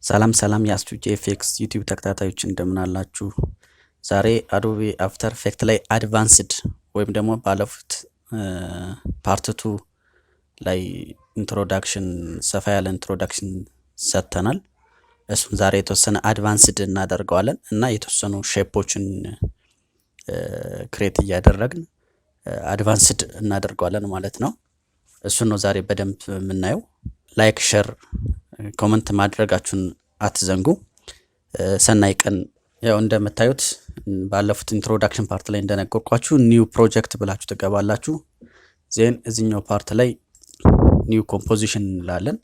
ሰላም የአስቹ ጄኤፍኤክስ ዩቲዩብ ተከታታዮች እንደምን አላችሁ? ዛሬ አዶቤ አፍተር ኢፌክት ላይ አድቫንስድ ወይም ደግሞ ባለፉት ፓርት 2 ላይ ኢንትሮዳክሽን ሰፋ ያለ ኢንትሮዳክሽን ሰጥተናል። እሱን ዛሬ የተወሰነ አድቫንስድ እናደርገዋለን እና የተወሰኑ ሼፖችን ክሬት እያደረግን አድቫንስድ እናደርገዋለን ማለት ነው። እሱን ነው ዛሬ በደንብ የምናየው። ላይክ ሼር ኮሜንት ማድረጋችሁን አትዘንጉ። ሰናይ ቀን። ያው እንደምታዩት ባለፉት ኢንትሮዳክሽን ፓርት ላይ እንደነገርኳችሁ ኒው ፕሮጀክት ብላችሁ ትገባላችሁ። ዜን እዚህኛው ፓርት ላይ ኒው ኮምፖዚሽን እንላለን።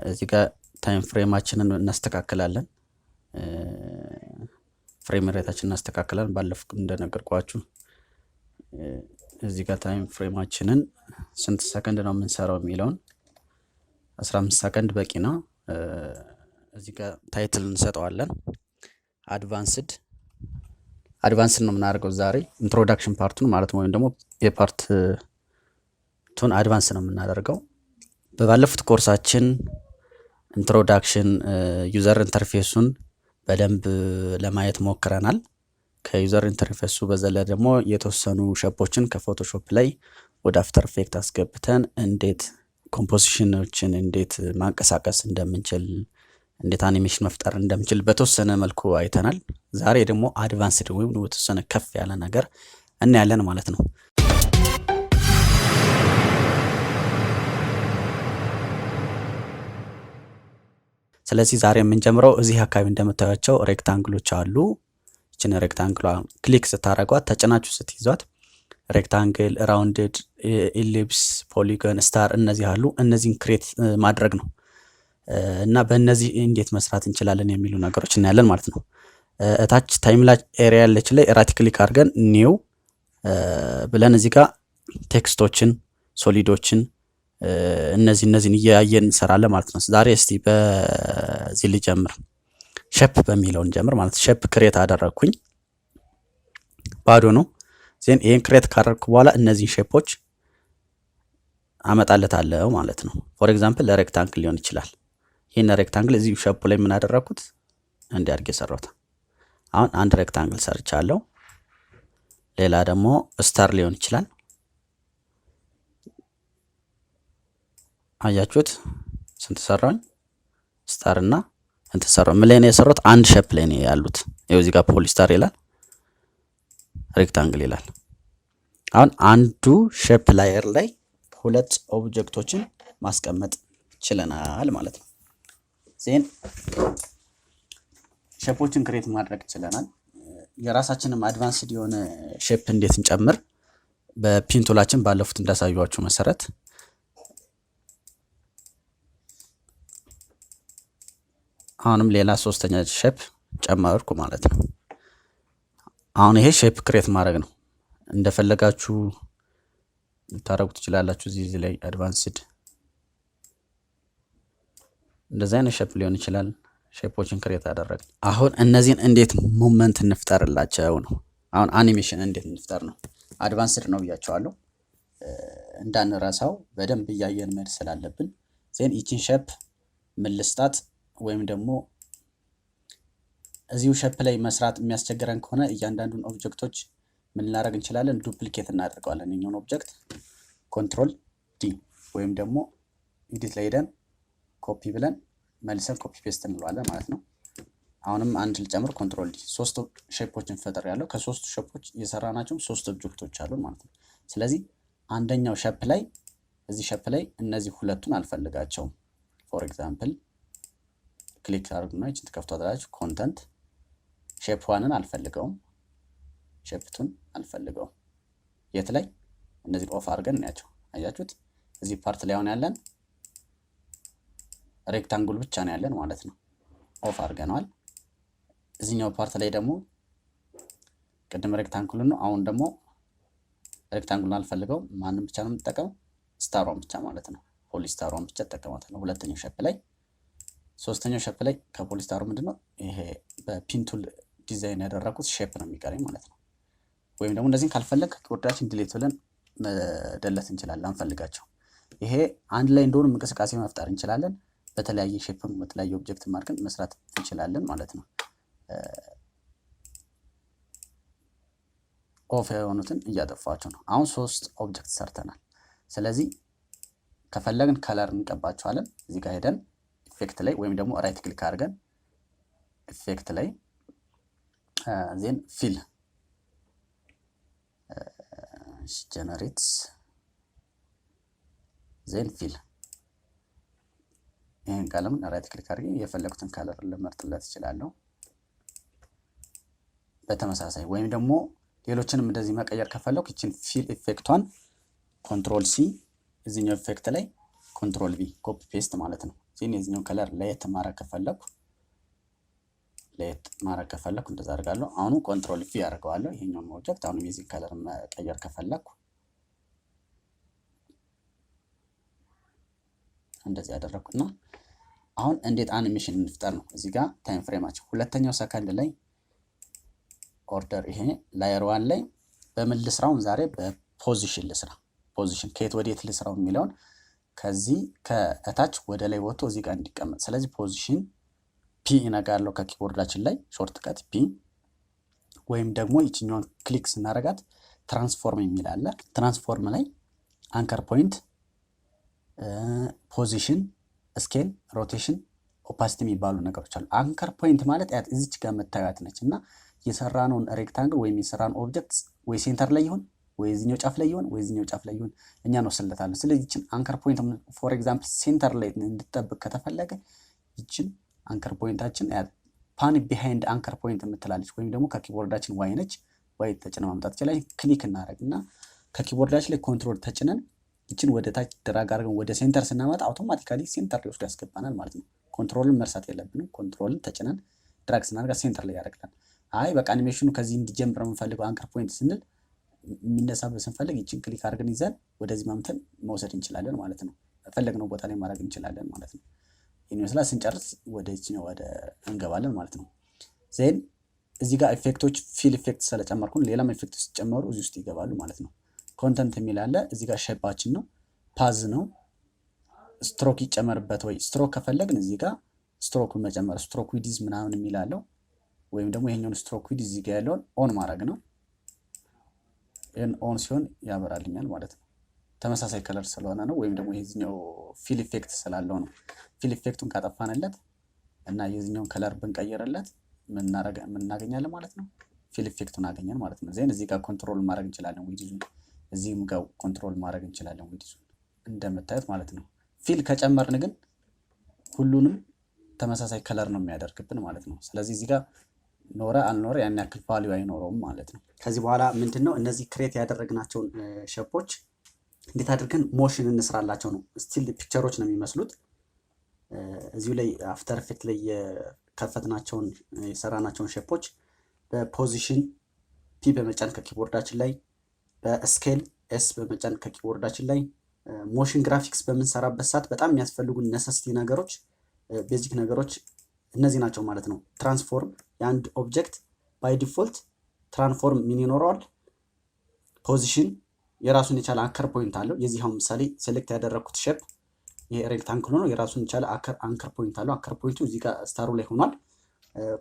እዚህ ጋር ታይም ፍሬማችንን እናስተካክላለን። ፍሬም ሬታችንን እናስተካክላለን። ባለፉት እንደነገርኳችሁ እዚህ ጋር ታይም ፍሬማችንን ስንት ሰከንድ ነው የምንሰራው የሚለውን 15 ሰከንድ በቂ ነው። እዚህ ጋር ታይትል እንሰጠዋለን። አድቫንስድ ነው የምናደርገው ዛሬ ኢንትሮዳክሽን ፓርቱን ማለት ነው፣ ወይም ደግሞ የፓርት ቱን አድቫንስ ነው የምናደርገው። በባለፉት ኮርሳችን ኢንትሮዳክሽን ዩዘር ኢንተርፌሱን በደንብ ለማየት ሞክረናል። ከዩዘር ኢንተርፌሱ በዘለ ደግሞ የተወሰኑ ሼፖችን ከፎቶሾፕ ላይ ወደ አፍተር ኢፌክት አስገብተን እንዴት ኮምፖዚሽኖችን እንዴት ማንቀሳቀስ እንደምንችል፣ እንዴት አኒሜሽን መፍጠር እንደምንችል በተወሰነ መልኩ አይተናል። ዛሬ ደግሞ አድቫንስድ ወይም የተወሰነ ከፍ ያለ ነገር እናያለን ማለት ነው። ስለዚህ ዛሬ የምንጀምረው እዚህ አካባቢ እንደምታዩቸው ሬክታንግሎች አሉ። እቺን ሬክታንግሏ ክሊክ ስታረጓት ተጭናችሁ ስትይዟት ሬክታንግል፣ ራውንድድ፣ ኢሊፕስ፣ ፖሊጎን፣ ስታር እነዚህ አሉ። እነዚህን ክሬት ማድረግ ነው እና በእነዚህ እንዴት መስራት እንችላለን የሚሉ ነገሮች እናያለን ማለት ነው። እታች ታይምላፕስ ኤሪያ ያለች ላይ ራይት ክሊክ አድርገን ኒው ብለን እዚህ ጋር ቴክስቶችን፣ ሶሊዶችን እነዚህን እያየን እንሰራለን ማለት ነው። ዛሬ እስቲ በዚህ ልጀምር። ሼፕ በሚለው እንጀምር ማለት ሼፕ ክሬት አደረግኩኝ፣ ባዶ ነው። ዜን ይሄን ክሬት ካደረግኩ በኋላ እነዚህን ሼፖች አመጣለታለሁ ማለት ነው። ፎር ኤግዛምፕል ለሬክታንግል ሊሆን ይችላል። ይሄን ሬክታንግል እዚህ ሼፕ ላይ ምን አደረኩት እንዲህ አድርጌ ሰራሁት። አሁን አንድ ሬክታንግል ሰርቻለሁ። ሌላ ደግሞ ስታር ሊሆን ይችላል። አያችሁት ስንት ሰራኝ? ስታር እና እንትን ሰራው። ምን ላይ ነው የሰራሁት? አንድ ሼፕ ላይ ነው ያሉት። ይኸው እዚህ ጋር ፖሊስታር ይላል፣ ሬክታንግል ይላል። አሁን አንዱ ሼፕ ላየር ላይ ሁለት ኦብጀክቶችን ማስቀመጥ ችለናል ማለት ነው። ዜን ሼፖችን ክሬት ማድረግ ችለናል። የራሳችንም አድቫንስድ የሆነ ሼፕ እንዴት እንጨምር በፒንቱላችን ባለፉት እንዳሳዩዋችሁ መሰረት አሁንም ሌላ ሶስተኛ ሼፕ ጨመርኩ ማለት ነው። አሁን ይሄ ሼፕ ክሬት ማድረግ ነው። እንደፈለጋችሁ ልታረጉት ትችላላችሁ። እዚህ ላይ አድቫንስድ እንደዛ አይነት ሼፕ ሊሆን ይችላል። ሼፖችን ክሬት አደረግን። አሁን እነዚህን እንዴት ሙቭመንት እንፍጠርላቸው ነው። አሁን አኒሜሽን እንዴት እንፍጠር ነው። አድቫንስድ ነው ብያቸዋለሁ፣ እንዳንረሳው በደንብ እያየን መሄድ ስላለብን። ዜን ይቺን ሼፕ ምን ልስጣት፣ ወይም ደግሞ እዚሁ ሼፕ ላይ መስራት የሚያስቸግረን ከሆነ እያንዳንዱን ኦብጀክቶች ምን እናደርግ እንችላለን? ዱፕሊኬት እናደርገዋለን። የኛውን ኦብጀክት ኮንትሮል ዲ ወይም ደግሞ ኤዲት ላይ ሄደን ኮፒ ብለን መልሰን ኮፒ ፔስት እንለዋለን ማለት ነው። አሁንም አንድ ልጨምር፣ ኮንትሮል ዲ። ሶስት ሼፖችን ፈጥር ያለው ከሶስቱ ሼፖች የሰራናቸው ሶስት ኦብጀክቶች አሉ ማለት ነው። ስለዚህ አንደኛው ሼፕ ላይ እዚህ ሼፕ ላይ እነዚህ ሁለቱን አልፈልጋቸውም። ፎር ኤግዛምፕል ክሊክ አድርጉና እቺን ትከፍቷላችሁ። ኮንተንት ሼፕ ዋንን አልፈልገውም፣ ሼፕ ቱን አልፈልገውም። የት ላይ እነዚህ ኦፍ አድርገን እናያቸው። አያችሁት? እዚህ ፓርት ላይ አሁን ያለን ሬክታንግል ብቻ ነው ያለን ማለት ነው። ኦፍ አድርገናል። እዚህኛው ፓርት ላይ ደግሞ ቅድም ሬክታንግል ነው፣ አሁን ደግሞ ሬክታንግሉን አልፈልገውም። ማንም ብቻ ነው የምጠቀመው? ስታሯን ብቻ ማለት ነው። ፖሊስታሯን ብቻ ተጠቀማታለሁ። ሁለተኛው ሼፕ ላይ ሶስተኛው ሼፕ ላይ ከፖሊስታሩ ምንድነው ይሄ በፒንቱል ዲዛይን ያደረኩት ሼፕ ነው የሚቀረኝ ማለት ነው። ወይም ደግሞ እንደዚህን ካልፈለግ ከወርዳችን ዲሌት ብለን መደለት እንችላለን አንፈልጋቸው። ይሄ አንድ ላይ እንደሆነ እንቅስቃሴ መፍጠር እንችላለን። በተለያየ ሼፕም በተለያየ ኦብጀክት ማርክን መስራት እንችላለን ማለት ነው። ኦፍ የሆኑትን እያጠፋቸው ነው። አሁን 3 ኦብጀክት ሰርተናል። ስለዚህ ከፈለግን ከለር እንቀባቸዋለን። እዚህ ጋር ሄደን ኢፌክት ላይ ወይም ደግሞ ራይት ክሊክ አድርገን ኢፌክት ላይ ዜን ፊል ጀነሬትስ ዜን ፊል ይሄን ቀለም ራይት ክሊክ አድርጌ የፈለኩትን ከለር ልመርጥለት እችላለሁ። በተመሳሳይ ወይም ደግሞ ሌሎችንም እንደዚህ መቀየር ከፈለኩ እቺን ፊል ኢፌክቷን ኮንትሮል ሲ እዚህኛው ኢፌክት ላይ ኮንትሮል ቪ ኮፒ ፔስት ማለት ነው። እዚህን የዚህኛው ከለር ለየት ማድረግ ከፈለኩ እንደዛ አድርጋለሁ። አሁን ኮንትሮል ቪ አድርገዋለሁ ይሄኛው ኦብጀክት። አሁን የዚህ ከለር መቀየር ከፈለኩ እንደዚህ ያደረኩና አሁን እንዴት አኒሜሽን እንፍጠር ነው። እዚህ ጋር ታይም ፍሬማችን ሁለተኛው ሰከንድ ላይ ኦርደር ይሄ ላየር 1 ላይ በምን ልስራውን ዛሬ በፖዚሽን ልስራ። ፖዚሽን ከየት ወዴት ልስራው የሚለውን ከዚህ ከታች ወደ ላይ ወጥቶ እዚህ ጋር እንዲቀመጥ። ስለዚህ ፖዚሽን ፒ እነጋለሁ ከኪቦርዳችን ላይ ሾርት ከት ፒ፣ ወይም ደግሞ ይችኛውን ክሊክ ስናረጋት ትራንስፎርም የሚል አለ። ትራንስፎርም ላይ አንከር ፖይንት፣ ፖዚሽን፣ ስኬል፣ ሮቴሽን፣ ኦፓሲቲ የሚባሉ ነገሮች አሉ። አንከር ፖይንት ማለት እዚች ጋር መታየት ነች እና የሰራነውን ሬክታንግል ወይም የሰራነውን ኦብጀክት ወይ ሴንተር ላይ ይሁን ወይ እዚህኛው ጫፍ ላይ ይሁን ወይ እዚህኛው ጫፍ ላይ ይሁን እኛ ነው ስለታለን። ስለዚህ ይችን አንከር ፖይንት ፎር ኤግዛምፕል ሴንተር ላይ እንድትጠብቅ ከተፈለገ ይችን አንከር ፖይንታችን ፓን ቢሃይንድ አንከር ፖይንት የምትላለች ወይም ደግሞ ከኪቦርዳችን ዋይ ነች። ዋይ ተጭነን ማምጣት ይችላል። ክሊክ እናደርግና ከኪቦርዳችን ላይ ኮንትሮል ተጭነን ይችን ወደ ታች ድራግ አድርገን ወደ ሴንተር ስናመጣ አውቶማቲካሊ ሴንተር ላይ ወስዶ ያስገባናል ማለት ነው። ኮንትሮልን መርሳት የለብንም። ኮንትሮልን ተጭነን ድራግ ስናደርጋ ሴንተር ላይ ያደርግላል። አይ በቃ አኒሜሽኑ ከዚህ እንዲጀምር የምንፈልገው አንከር ፖይንት ስንል የሚነሳበት ስንፈልግ ይችን ክሊክ አድርገን ይዘን ወደዚህ ማምተን መውሰድ እንችላለን ማለት ነው። ፈለግነው ቦታ ላይ ማድረግ እንችላለን ማለት ነው። ይሄን ይመስላል። ስንጨርስ ወደ እቺኛው ወደ እንገባለን ማለት ነው። ዜን እዚህ ጋር ኢፌክቶች ፊል ኢፌክት ስለጨመርኩን ሌላም ኢፌክቶች ሲጨመሩ እዚህ ውስጥ ይገባሉ ማለት ነው። ኮንተንት የሚል አለ። እዚህ ጋር ሼፓችን ነው፣ ፓዝ ነው። ስትሮክ ይጨመርበት ወይ ስትሮክ ከፈለግን እዚህ ጋር ስትሮኩን መጨመር ስትሮክ ዊድዝ ምናምን የሚል አለው። ወይም ደግሞ ይሄኛውን ስትሮክ ዊድዝ እዚህ ጋር ያለውን ኦን ማድረግ ነው። ይሄን ኦን ሲሆን ያበራልኛል ማለት ነው። ተመሳሳይ ከለር ስለሆነ ነው። ወይም ደግሞ ይሄኛው ፊል ኢፌክት ስላለው ነው። ፊል ኢፌክቱን ካጠፋንለት እና የዚህኛውን ከለር ብንቀይርለት ምን እናገኛለን ማለት ነው? ፊል ኢፌክቱን አገኘን ማለት ነው። ዜን እዚህ ጋር ኮንትሮል ማድረግ እንችላለን ዊድዙን፣ እዚህም ጋር ኮንትሮል ማድረግ እንችላለን ዊድዙን እንደምታዩት ማለት ነው። ፊል ከጨመርን ግን ሁሉንም ተመሳሳይ ከለር ነው የሚያደርግብን ማለት ነው። ስለዚህ እዚህ ጋር ኖረ አልኖረ ያን ያክል ቫልዩ አይኖረውም ማለት ነው። ከዚህ በኋላ ምንድነው እነዚህ ክሬት ያደረግናቸውን ሼፖች እንዴት አድርገን ሞሽን እንስራላቸው ነው። ስቲል ፒክቸሮች ነው የሚመስሉት። እዚሁ ላይ አፍተር ኢፌክት ላይ የከፈትናቸውን የሰራናቸውን ሼፖች በፖዚሽን ፒ በመጫን ከኪቦርዳችን ላይ በስኬል ኤስ በመጫን ከኪቦርዳችን ላይ ሞሽን ግራፊክስ በምንሰራበት ሰዓት በጣም የሚያስፈልጉን ነሰሲቲ ነገሮች ቤዚክ ነገሮች እነዚህ ናቸው ማለት ነው። ትራንስፎርም የአንድ ኦብጀክት ባይ ዲፎልት ትራንስፎርም ምን ይኖረዋል? ፖዚሽን የራሱን የቻለ አንከር ፖይንት አለው። የዚህ አሁን ምሳሌ ሴሌክት ያደረኩት ሼፕ ይሄ ሬክታንግል ነው። የራሱን የቻለ አንከር ፖይንት አለው። አንከር ፖይንቱ እዚህ ጋር ስታሩ ላይ ሆኗል።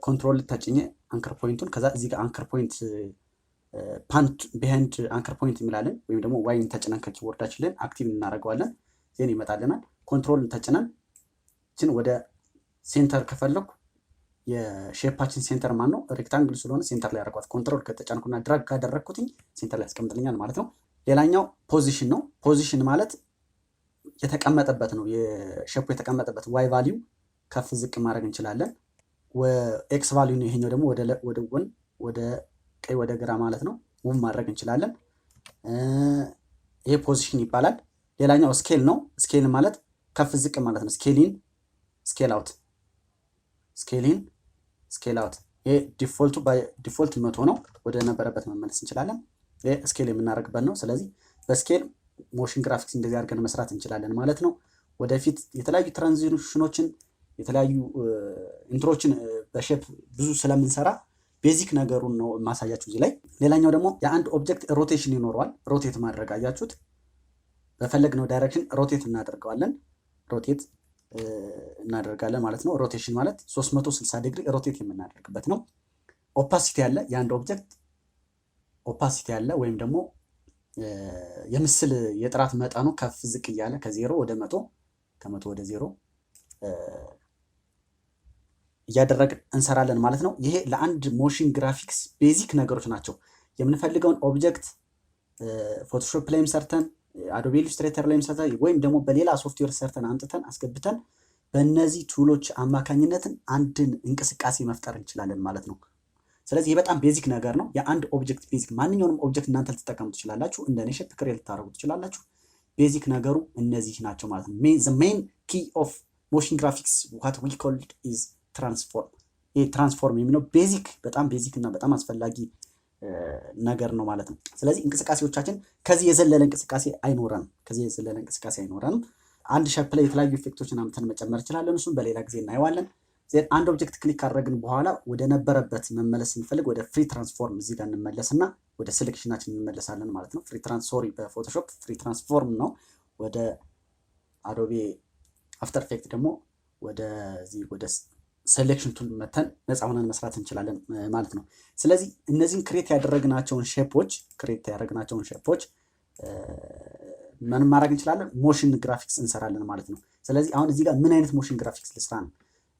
ኮንትሮል ተጭኜ አንከር ፖይንቱን ከዛ እዚህ ጋር አንከር ፖይንት ፓንት ቢሃይንድ አንከር ፖይንት የሚላለን ወይም ደግሞ ዋይን ተጭነን ከኪቦርዳችን ላይ አክቲቭ እናደርገዋለን። ዜን ይመጣልናል። ኮንትሮል ተጭነን እችን ወደ ሴንተር ከፈለኩ የሼፓችን ሴንተር ማን ነው? ሬክታንግል ስለሆነ ሴንተር ላይ አድርጓት። ኮንትሮል ከተጫንኩና ድራግ ካደረኩትኝ ሴንተር ላይ ያስቀምጥልኛል ማለት ነው። ሌላኛው ፖዚሽን ነው። ፖዚሽን ማለት የተቀመጠበት ነው። የሼፑ የተቀመጠበት ዋይ ቫልዩ ከፍ ዝቅ ማድረግ እንችላለን። ኤክስ ቫልዩ ነው። ይሄኛው ደግሞ ወደ ጎን ወደ ቀይ ወደ ግራ ማለት ነው ሙቭ ማድረግ እንችላለን። ይሄ ፖዚሽን ይባላል። ሌላኛው ስኬል ነው። ስኬል ማለት ከፍ ዝቅ ማለት ነው። ስኬሊን ስኬል አውት ስኬሊን ስኬል አውት። ይሄ ዲፎልቱ ባይ ዲፎልት 100 ነው። ወደ ነበረበት መመለስ እንችላለን። ይሄ ስኬል የምናደርግበት ነው። ስለዚህ በስኬል ሞሽን ግራፊክስ እንደዚህ አድርገን መስራት እንችላለን ማለት ነው። ወደፊት የተለያዩ ትራንዚሽኖችን የተለያዩ ኢንትሮችን በሼፕ ብዙ ስለምንሰራ ቤዚክ ነገሩን ነው ማሳያችሁ እዚህ ላይ። ሌላኛው ደግሞ የአንድ ኦብጀክት ሮቴሽን ይኖረዋል። ሮቴት ማድረግ አያችሁት። በፈለግነው ዳይሬክሽን ሮቴት እናደርገዋለን። ሮቴት እናደርጋለን ማለት ነው። ሮቴሽን ማለት 360 ዲግሪ ሮቴት የምናደርግበት ነው። ኦፓሲቲ ያለ የአንድ ኦብጀክት ኦፓሲቲ ያለ ወይም ደግሞ የምስል የጥራት መጠኑ ከፍ ዝቅ እያለ ከ0 ወደ 100 ከ100 ወደ 0 እያደረግን እንሰራለን ማለት ነው። ይሄ ለአንድ ሞሽን ግራፊክስ ቤዚክ ነገሮች ናቸው። የምንፈልገውን ኦብጀክት ፎቶሾፕ ላይም ሰርተን አዶቤ ኢሉስትሬተር ላይም ሰርተን ወይም ደግሞ በሌላ ሶፍትዌር ሰርተን አምጥተን አስገብተን በእነዚህ ቱሎች አማካኝነትን አንድን እንቅስቃሴ መፍጠር እንችላለን ማለት ነው። ስለዚህ ይህ በጣም ቤዚክ ነገር ነው። የአንድ ኦብጀክት ቤዚክ ማንኛውንም ኦብጀክት እናንተ ልትጠቀሙ ትችላላችሁ። እንደኔ ሼፕ ክሬት ልታደርጉ ትችላላችሁ። ቤዚክ ነገሩ እነዚህ ናቸው ማለት ነው። the main key of motion graphics what we called is transform። ይሄ ትራንስፎርም የሚለው ቤዚክ በጣም ቤዚክ እና በጣም አስፈላጊ ነገር ነው ማለት ነው። ስለዚህ እንቅስቃሴዎቻችን ከዚህ የዘለለ እንቅስቃሴ አይኖረንም። አንድ ሼፕ ላይ የተለያዩ ኢፌክቶችን አምጥተን መጨመር እንችላለን። እሱን በሌላ ጊዜ እናየዋለን። አንድ ኦብጀክት ክሊክ ካደረግን በኋላ ወደ ነበረበት መመለስ ስንፈልግ ወደ ፍሪ ትራንስፎርም እዚህ ጋር እንመለስና ወደ ሴሌክሽናችን እንመለሳለን ማለት ነው። በፎቶሾፕ ፍሪ ትራንስፎርም ነው። ወደ አዶቤ አፍተር ኢፌክት ደግሞ ወደ ሴሌክሽን ቱል መተን ነፃ ሆነን መስራት እንችላለን ማለት ነው። ስለዚህ እነዚህን ክሬት ያደረግናቸውን ሼፖች ምን ማድረግ እንችላለን? ሞሽን ግራፊክስ እንሰራለን ማለት ነው። ስለዚህ አሁን እዚህ ጋር ምን አይነት ሞሽን ግራፊክስ ልስራ ነው?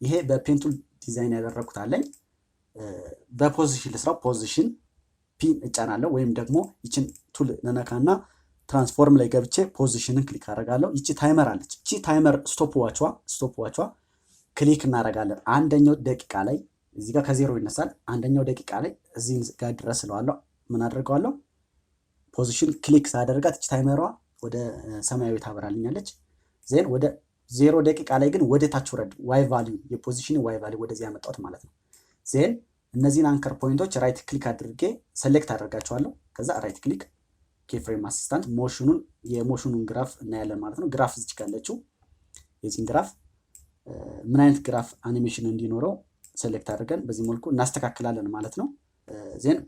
ይሄ በፔንቱል ዲዛይን ያደረኩት አለኝ። በፖዚሽን ልስራው። ፖዚሽን ፒን እጫናለሁ ወይም ደግሞ ይችን ቱል ነካና ትራንስፎርም ላይ ገብቼ ፖዚሽንን ክሊክ አደርጋለሁ። ይቺ ታይመር አለች። ይቺ ታይመር ስቶፕ ዋቿ ክሊክ እናደርጋለን። አንደኛው ደቂቃ ላይ እዚህ ጋር ከዜሮ ይነሳል። አንደኛው ደቂቃ ላይ እዚህ ጋር ድረስ ስለዋለሁ ምን አደርገዋለሁ? ፖዚሽን ክሊክ ሳደርጋት ይቺ ታይመሯ ወደ ሰማያዊ ታበራልኛለች። ወደ 0 ደቂቃ ላይ ግን ወደ ታች ወረድ ዋይ ቫልዩ የፖዚሽን ዋይ ቫልዩ ወደዚህ ያመጣሁት ማለት ነው። እነዚህን አንከር ፖይንቶች ራይት ክሊክ አድርጌ ሰሌክት አደርጋቸዋለሁ። ከዛ ራይት ክሊክ ኬፍሬም አሲስታንት የሞሽኑን ግራፍ እናያለን ማለት ነው። ግራፍ እዚች ካለችው የዚህን ግራፍ ምን አይነት ግራፍ አኒሜሽን እንዲኖረው ሰሌክት አድርገን በዚህ መልኩ እናስተካክላለን ማለት ነው።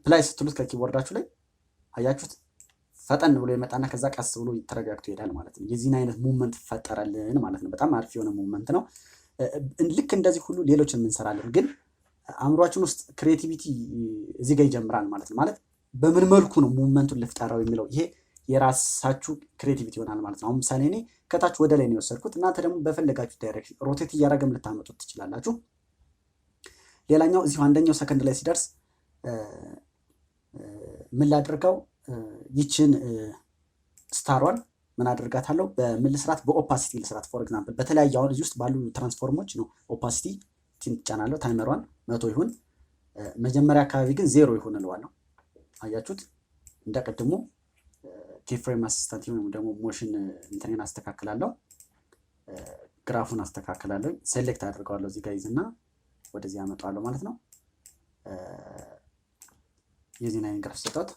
ፕላይ ስትሉት ከኪቦርዳችሁ ላይ አያችሁት ፈጠን ብሎ ይመጣና ከዛ ቀስ ብሎ ተረጋግቶ ይሄዳል ማለት ነው። የዚህን አይነት ሙቭመንት ፈጠረልን ማለት ነው። በጣም አሪፍ የሆነ ሙቭመንት ነው። ልክ እንደዚህ ሁሉ ሌሎችን እንሰራለን፣ ግን አእምሯችን ውስጥ ክሬቲቪቲ እዚህ ጋር ይጀምራል ማለት ነው። ማለት በምን መልኩ ነው ሙቭመንቱን ልፍጠረው የሚለው ይሄ የራሳችሁ ክሬቲቪቲ ይሆናል ማለት ነው። አሁን ምሳሌ እኔ ከታች ወደ ላይ ነው የወሰድኩት፣ እናንተ ደግሞ በፈለጋችሁ ዳይሬክሽን ሮቴት እያደረገም ልታመጡት ትችላላችሁ። ሌላኛው እዚሁ አንደኛው ሰከንድ ላይ ሲደርስ ምን ላድርገው? ይችን ስታሯን ምን አድርጋታለሁ? በምን ልስራት? በኦፓሲቲ ልስራት። ፎር ኤግዛምፕል በተለያየ አሁን እዚህ ውስጥ ባሉ ትራንስፎርሞች ነው ኦፓሲቲ ትጫናለሁ። ታይመሯን 100 ይሁን፣ መጀመሪያ አካባቢ ግን 0 ይሁን እለዋለሁ። አያችሁት? እንደቀድሞ ኬፍሬም አሲስታንት ወይም ደግሞ ሞሽን እንትኔን አስተካክላለሁ፣ ግራፉን አስተካክላለሁ፣ ሴሌክት አድርገዋለሁ። እዚህ ጋር ይዝና ወደዚህ አመጣዋለሁ ማለት ነው። የዚህን አይነት ግራፍ ሰጠሁት።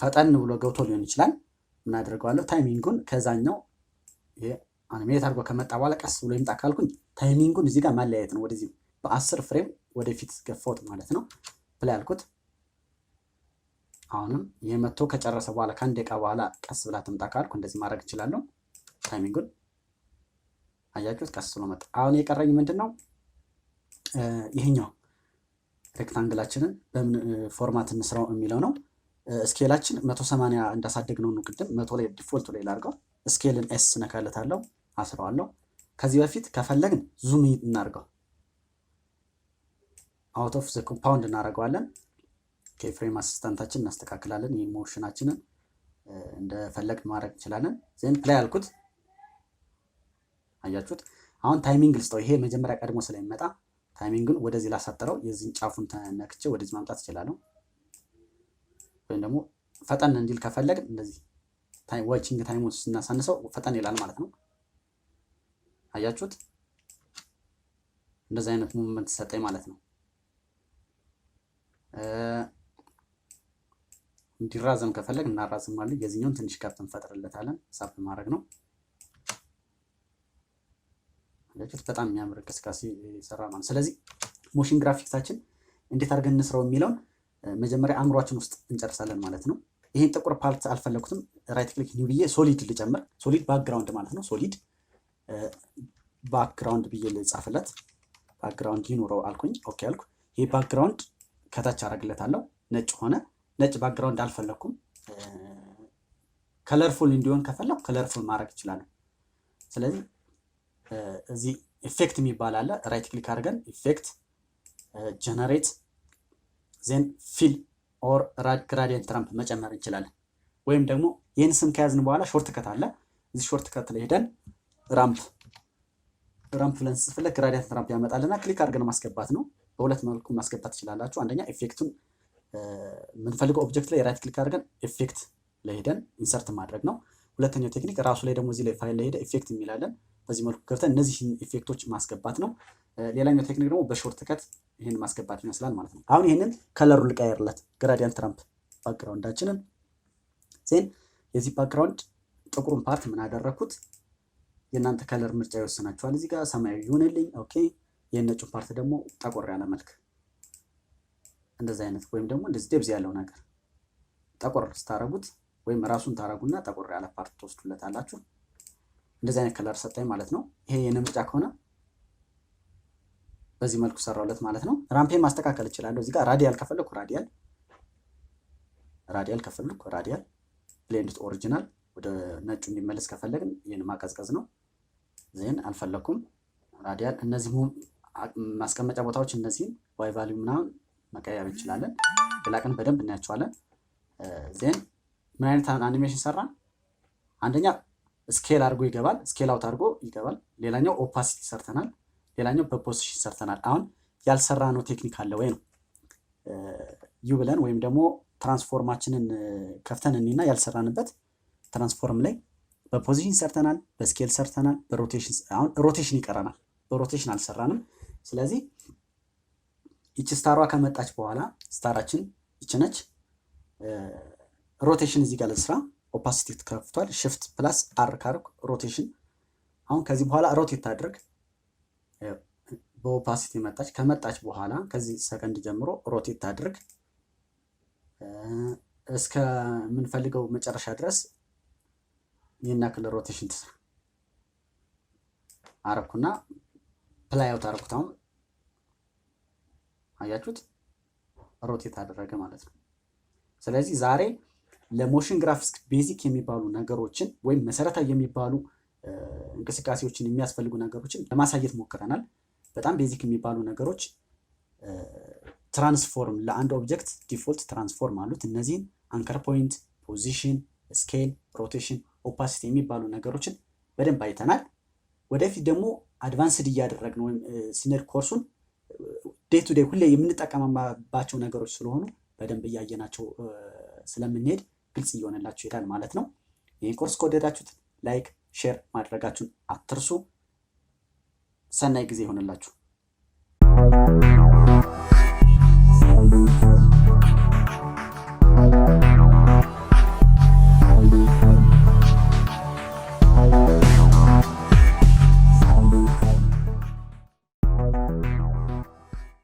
ፈጠን ብሎ ገብቶ ሊሆን ይችላል። ምን አድርገዋለሁ? ታይሚንጉን ከዛኛው ይሄ አኒሜት አድርጎ ከመጣ በኋላ ቀስ ብሎ ይምጣ ካልኩኝ ታይሚንጉን እዚህ ጋር ማለያየት ነው። ወደዚህ በ10 ፍሬም ወደፊት ገፋውት ማለት ነው። ፕላይ አልኩት። አሁንም ይሄ መጥቶ ከጨረሰ በኋላ ከአንድ ደቂቃ በኋላ ቀስ ብላ ትምጣ ካልኩ እንደዚህ ማድረግ እችላለሁ። ታይሚንጉን አያችሁት? ቀስ ብሎ መጣ። አሁን የቀረኝ ምንድነው? ይሄኛው ሬክታንግላችንን በምን ፎርማት እንስራው የሚለው ነው። ስኬላችን 180 እንዳሳደግነው ነው ቅድም 100 ላይ ዲፎልት ላይ ላድርገው። ስኬልን ኤስ ነካለታለሁ፣ አስረዋለሁ። ከዚህ በፊት ከፈለግን ዙም እናድርገው፣ አውት ኦፍ ዘ ኮምፓውንድ እናደርገዋለን። ኬፍሬም አሲስታንታችን እናስተካክላለን። ይህ ሞሽናችንን እንደፈለግን ማድረግ እንችላለን። ፕላይ አልኩት። አያችሁት? አሁን ታይሚንግ ልስጠው። ይሄ መጀመሪያ ቀድሞ ስለሚመጣ ታይሚንግን ወደዚህ ላሳጠረው። የዚህን ጫፉን ተነክቼ ወደዚህ ማምጣት እችላለሁ። ወይም ደግሞ ፈጠን እንዲል ከፈለግን እንደዚህ ዋቺንግ ታይሙን ስናሳንሰው ፈጠን ይላል ማለት ነው። አያችሁት? እንደዚህ አይነት ሙቭመንት ሰጠኝ ማለት ነው። እንዲራዘም ከፈለግ እናራዝማለን። የዚህኛውን ትንሽ ከፍ እንፈጥርለታለን። ሳብ ማድረግ ነው። አያችሁት? በጣም የሚያምር እንቅስቃሴ ይሰራ ማለት። ስለዚህ ሞሽን ግራፊክሳችን እንዴት አድርገን እንስራው የሚለውን መጀመሪያ አእምሯችን ውስጥ እንጨርሳለን ማለት ነው። ይሄን ጥቁር ፓርት አልፈለኩትም። ራይት ክሊክ ኒው ብዬ ሶሊድ ልጨምር። ሶሊድ ባክግራውንድ ማለት ነው። ሶሊድ ባክግራውንድ ብዬ ልጻፍለት ባክግራውንድ ይኑረው አልኩኝ ኦኬ አልኩ ይሄ ባክግራውንድ ከታች አረግለታለሁ ነጭ ሆነ ነጭ ባክግራውንድ አልፈለኩም ከለርፉል እንዲሆን ከፈለኩ ከለርፉል ማድረግ ይችላል ስለዚህ እዚህ ኢፌክት የሚባል አለ ራይት ክሊክ አድርገን ኢፌክት ጀነሬት ዜን ፊል ኦር ግራዲየንት ራምፕ መጨመር እንችላለን ወይም ደግሞ ይሄን ስም ከያዝን በኋላ ሾርት ከት አለ እዚህ ሾርት ከት ላይ ሄደን ራምፕ ብለን ስንጽፍለት ግራዲየንት ራምፕ ያመጣልና ክሊክ አድርገን ማስገባት ነው በሁለት መልኩ ማስገባት ትችላላችሁ አንደኛ ኢፌክቱን የምንፈልገው ኦብጀክት ላይ ራይት ክሊክ አድርገን ኢፌክት ላይ ሄደን ኢንሰርት ማድረግ ነው ሁለተኛው ቴክኒክ ራሱ ላይ ደግሞ እዚህ ላይ ፋይል ላይ ሄደ ኢፌክት የሚላለን በዚህ መልኩ ገብተን እነዚህ ኢፌክቶች ማስገባት ነው ሌላኛው ቴክኒክ ደግሞ በሾርት ከት ይሄን ማስገባት ይመስላል ማለት ነው አሁን ይሄንን ከለሩ ልቀይርለት ግራዲየንት ራምፕ ባክግራውንዳችንን ዜን የዚህ ባክግራውንድ ጥቁሩን ፓርት ምን አደረኩት የናንተ ከለር ምርጫ ይወስናችኋል እዚህ ጋር ሰማያዊ ይሆንልኝ ኦኬ የነጩን ፓርት ደግሞ ጠቆር ያለ መልክ እንደዚህ አይነት ወይም ደግሞ እንደዚህ ደብዝ ያለው ነገር ጠቆር ስታረጉት ወይም ራሱን ታረጉና ጠቆር ያለ ፓርት ተወስዱለታላችሁ እንደዚህ አይነት ከለር ሰጠኝ ማለት ነው ይሄ የኔ ምርጫ ከሆነ በዚህ መልኩ ሰራውለት ማለት ነው ራምፔን ማስተካከል እችላለሁ እዚህ ጋር ራዲያል ከፈለኩ ራዲያል ከፈለኩ ራዲያል ብሌንድ ኦሪጂናል ወደ ነጩ እንዲመለስ ከፈለግን ይሄን ማቀዝቀዝ ነው ዜን አልፈለኩም ራዲያል እነዚህ ማስቀመጫ ቦታዎች እነዚህን ዋይ ቫልዩ ምናምን መቀየር እንችላለን ብላቅን በደንብ እናያቸዋለን ዜን ምን አይነት አኒሜሽን ሰራን አንደኛ ስኬል አድርጎ ይገባል ስኬል አውት አድርጎ ይገባል ሌላኛው ኦፓሲቲ ሰርተናል ሌላኛው በፖዚሽን ሰርተናል አሁን ያልሰራነው ቴክኒክ አለ ወይ ነው ዩ ብለን ወይም ደግሞ ትራንስፎርማችንን ከፍተን እንይና ያልሰራንበት ትራንስፎርም ላይ በፖዚሽን ሰርተናል በስኬል ሰርተናል በሮቴሽን አሁን ሮቴሽን ይቀረናል በሮቴሽን አልሰራንም ስለዚህ እቺ ስታሯ ከመጣች በኋላ ስታራችን እቺ ሮቴሽን እዚህ ጋር ለስራ ኦፓሲቲ ተከፍቷል shift plus r ካርክ ሮቴሽን አሁን ከዚህ በኋላ ሮቴት አድርግ በኦፓሲቲ ከመጣች በኋላ ከዚህ ሰከንድ ጀምሮ ሮቴት አድርግ እስከ ምን ፈልገው መጨረሻ ድረስ የናክል ሮቴሽን ተሰራ አረኩና ፕላይ አውት አረኩት አሁን አያችሁት ሮቴት አደረገ ማለት ነው ስለዚህ ዛሬ ለሞሽን ግራፊክስ ቤዚክ የሚባሉ ነገሮችን ወይም መሰረታዊ የሚባሉ እንቅስቃሴዎችን የሚያስፈልጉ ነገሮችን ለማሳየት ሞክረናል በጣም ቤዚክ የሚባሉ ነገሮች ትራንስፎርም ለአንድ ኦብጀክት ዲፎልት ትራንስፎርም አሉት እነዚህን አንከር ፖይንት ፖዚሽን ስኬል ሮቴሽን ኦፓሲቲ የሚባሉ ነገሮችን በደንብ አይተናል ወደፊት ደግሞ አድቫንስድ እያደረግን ወይም ሲነር ኮርሱን ዴይ ቱ ዴይ ሁሌ የምንጠቀምባቸው ነገሮች ስለሆኑ በደንብ እያየናቸው ስለምንሄድ ግልጽ እየሆነላችሁ ይላል ማለት ነው ይሄን ኮርስ ከወደዳችሁት ላይክ ሼር ማድረጋችሁን አትርሱ ሰናይ ጊዜ ይሆነላችሁ